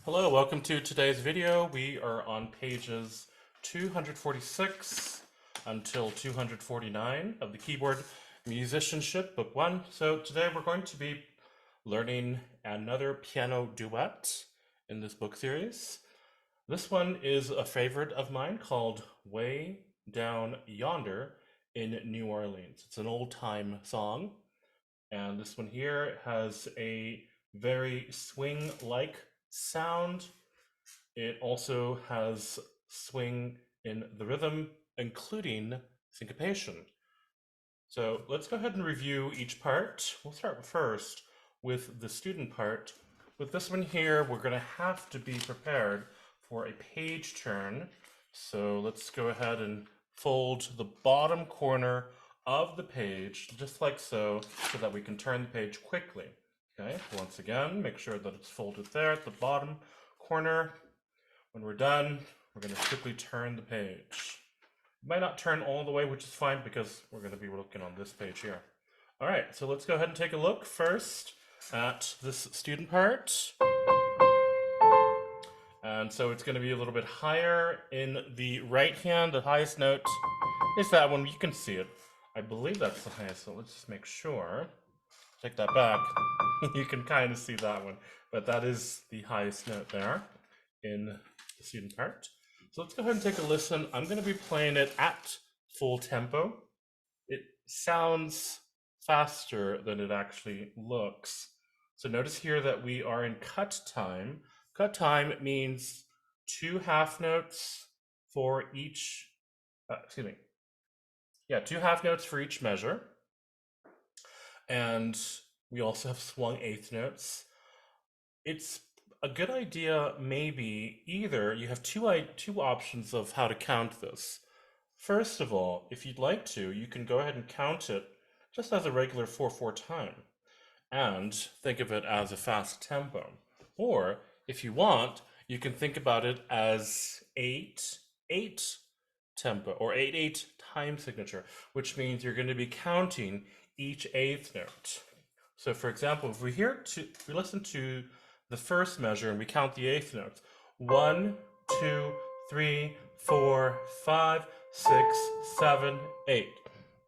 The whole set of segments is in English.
Hello, welcome to today's video. We are on pages 246 until 249 of the keyboard Musicianship, Book 1. So today we're going to be learning another piano duet in this book series. This one is a favorite of mine called Way Down Yonder in New Orleans. It's an old-time song, and this one here has a very swing-like sound. It also has swing in the rhythm, including syncopation. So let's go ahead and review each part. We'll start first with the student part. With this one here, we're going to have to be prepared for a page turn. So let's go ahead and fold the bottom corner of the page, just like so that we can turn the page quickly. Okay, once again, make sure that it's folded there at the bottom corner. When we're done, we're going to quickly turn the page. It might not turn all the way, which is fine because we're going to be looking on this page here. All right, so let's go ahead and take a look first at this student part. And so it's going to be a little bit higher in the right hand. The highest note is that one. You can see it. I believe that's the highest, so let's just make sure. Take that back. You can kind of see that one, but that is the highest note there in the student part. So let's go ahead and take a listen. I'm going to be playing it at full tempo. It sounds faster than it actually looks. So notice here that we are in cut time. Cut time means two half notes for each, two half notes for each measure. And we also have swung eighth notes. It's a good idea, maybe, either you have two options of how to count this. First of all, if you'd like to, you can go ahead and count it just as a regular 4/4 time and think of it as a fast tempo. Or if you want, you can think about it as 8/8 tempo or 8/8 time signature, which means you're going to be counting each eighth note. So for example, if we listen to the first measure and we count the eighth notes, 1, 2, 3, 4, 5, 6, 7, 8.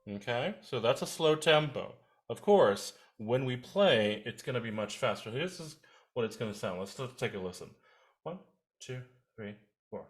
Okay, so that's a slow tempo. Of course, when we play, it's going to be much faster. This is what it's going to sound. Let's take a listen. 1, 2, 3, 4.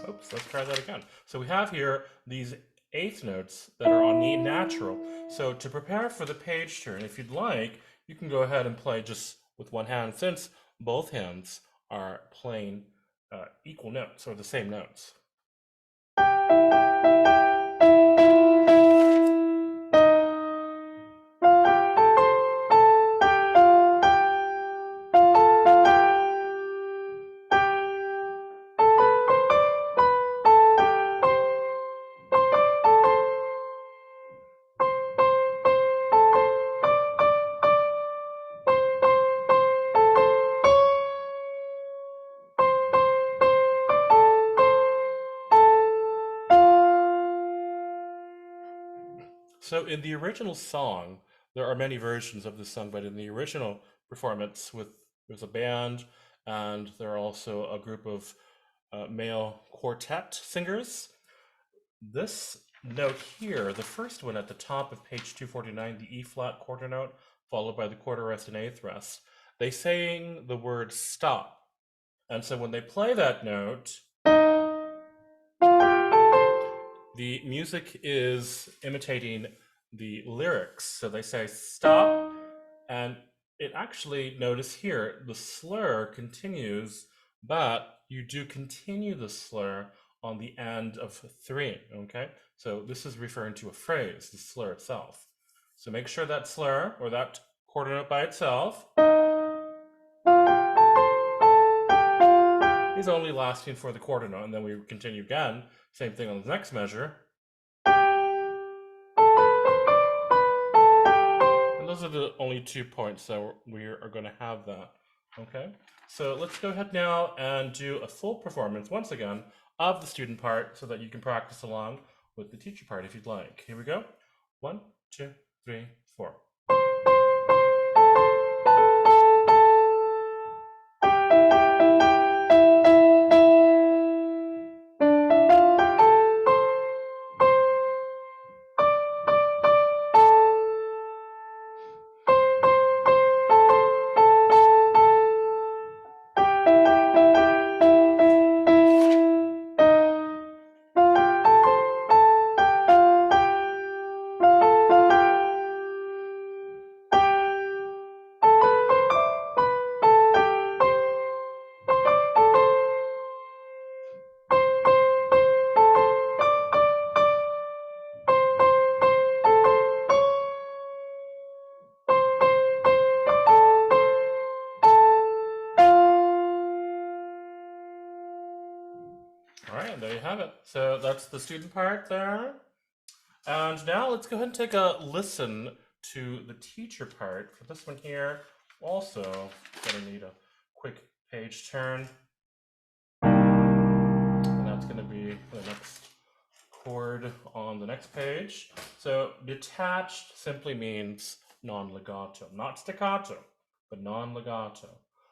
Oops, let's try that again. So we have here these eighth notes that are on E natural. So to prepare for the page turn, if you'd like, you can go ahead and play just with one hand since both hands are playing equal notes or the same notes. So in the original song, there are many versions of this song, but in the original performance, there's a band, and there are also a group of male quartet singers. This note here, the first one at the top of page 249, the E flat quarter note, followed by the quarter rest and eighth rest, they sing the word stop. And so when they play that note, the music is imitating the lyrics. So they say stop, and it actually, notice here, the slur continues, but you do continue the slur on the end of 3, okay? So this is referring to a phrase, the slur itself. So make sure that slur, or that quarter note by itself, is only lasting for the quarter note, and then we continue again. Same thing on the next measure. And those are the only 2 points that we are going to have that. Okay, so let's go ahead now and do a full performance once again of the student part so that you can practice along with the teacher part if you'd like. Here we go. 1, 2, 3, 4. All right, there you have it. So that's the student part there. And now let's go ahead and take a listen to the teacher part. For this one here, also gonna need a quick page turn. And that's gonna be the next chord on the next page. So detached simply means non-legato, not staccato, but non-legato.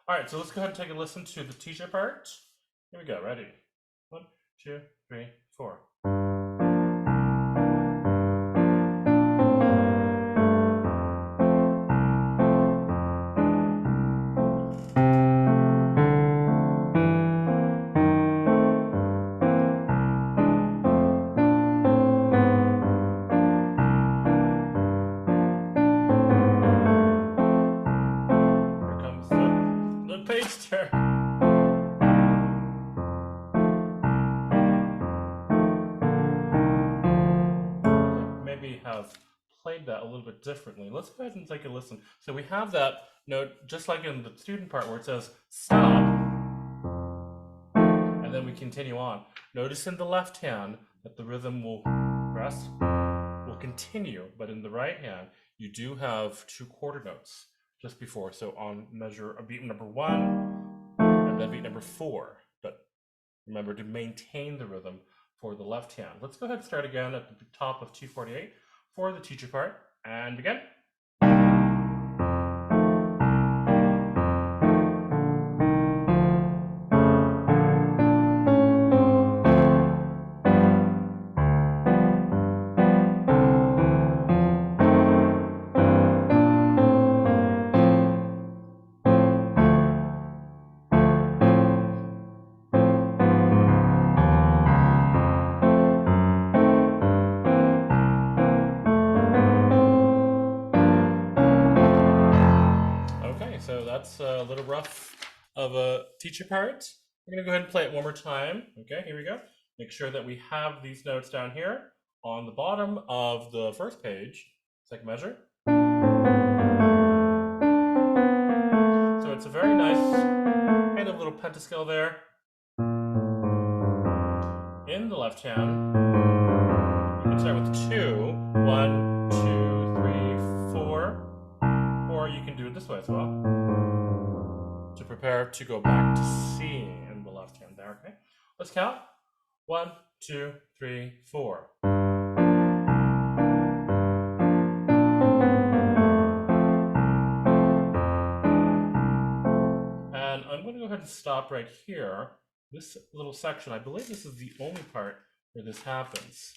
All right, so let's go ahead and take a listen to the teacher part. Here we go, ready? 1, 2, 3, 4. Here comes the page turn. Maybe have played that a little bit differently. Let's go ahead and take a listen. So we have that note just like in the student part where it says stop, and then we continue on. Notice in the left hand that the rhythm will rest, will continue, but in the right hand you do have 2 quarter notes just before. So on measure a beat number 1 and then beat number 4. But remember to maintain the rhythm for the left hand. Let's go ahead and start again at the top of 248 for the teacher part and begin. So that's a little rough of a teacher part. We're going to go ahead and play it one more time. Okay, here we go. Make sure that we have these notes down here on the bottom of the first page. Second measure. So it's a very nice kind of little pentascale there. In the left hand, you can start with 2. 1, 2, 3, 4. Or you can do it this way as well, to prepare to go back to C in the left hand there, okay? Let's count. 1, 2, 3, 4. And I'm going to go ahead and stop right here. This little section, I believe this is the only part where this happens.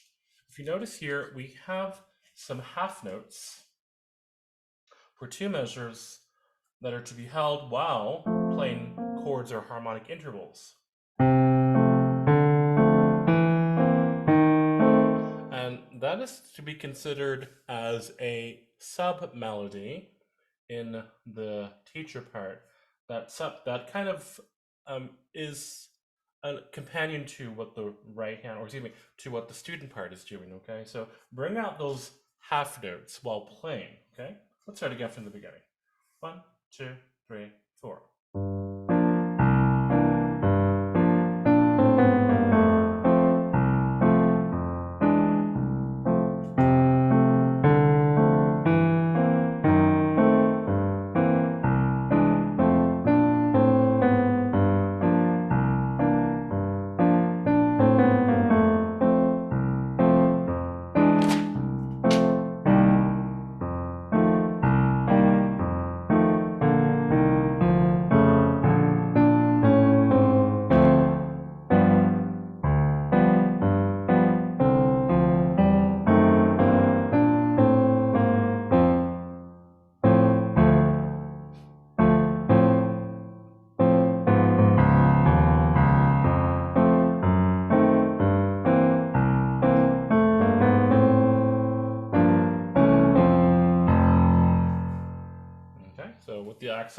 If you notice here, we have some half notes for 2 measures that are to be held while playing chords or harmonic intervals. And that is to be considered as a sub-melody in the teacher part. That kind of is a companion to what the right hand, or excuse me, to what the student part is doing, okay? So bring out those half notes while playing, okay? Let's start again from the beginning. 1, 2, 3, 4.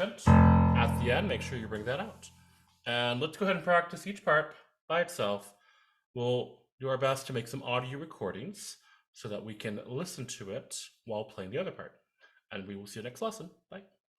accent at the end. Make sure you bring that out. And let's go ahead and practice each part by itself. We'll do our best to make some audio recordings so that we can listen to it while playing the other part. And we will see you next lesson. Bye.